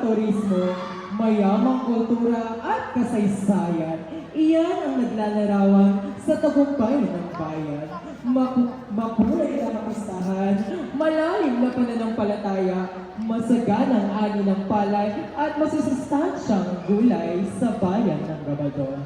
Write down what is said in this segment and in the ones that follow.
turismo, mayamang kultura at kasaysayan. Iyan ang naglalarawan sa tagumpay ng bayan. Makulay na kapistahan, malalim na pananampalataya, masaganang ani ng palay at masusustansyang gulay sa bayan ng Gabaldon.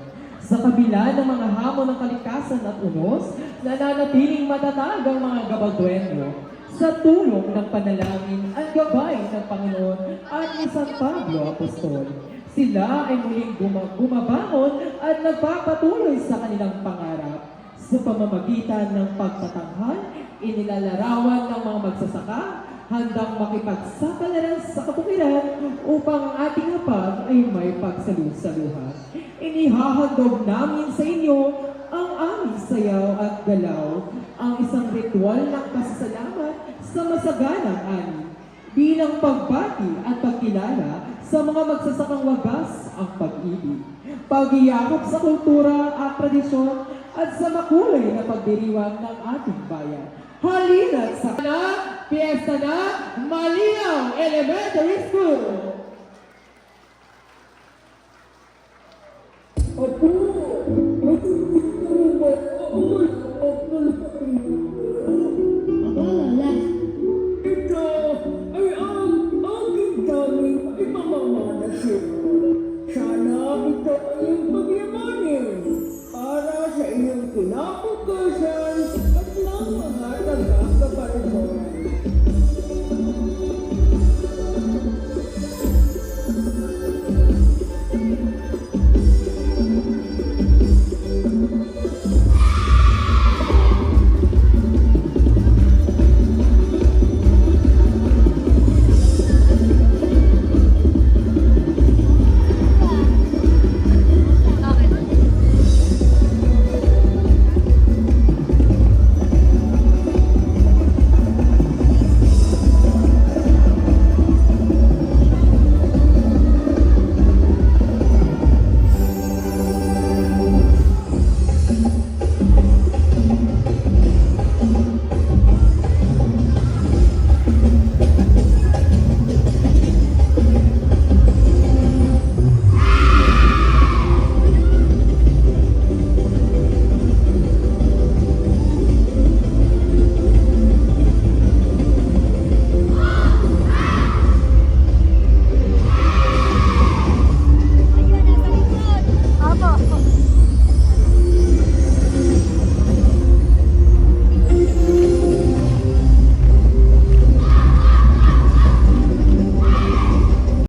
Sa kabila ng mga hamon ng kalikasan at unos, nananatiling matatag ang mga Gabalduenyo. Sa tulong ng panalangin at gabay ng Panginoon at ni San Pablo Apostol, sila ay muling bumabangon at nagpapatuloy sa kanilang pangarap. Sa pamamagitan ng pagtatanghal, inilalarawan ng mga magsasaka, handang makipagsapalaran sa kapukiran upang ang ating hapag ay may pagsalusaluhan. Inihahandog namin sa inyo ang aming sayaw at galaw, ang isang ritual ng pasasalamat sa masaganang ani, bilang pagbati at pagkilala sa mga magsasakang wagas ang pag-ibig, pag-iyakap sa kultura at tradisyon at sa makulay na pagdiriwang ng ating bayan. Halina't sa Fiesta na Malinaw Elementary School!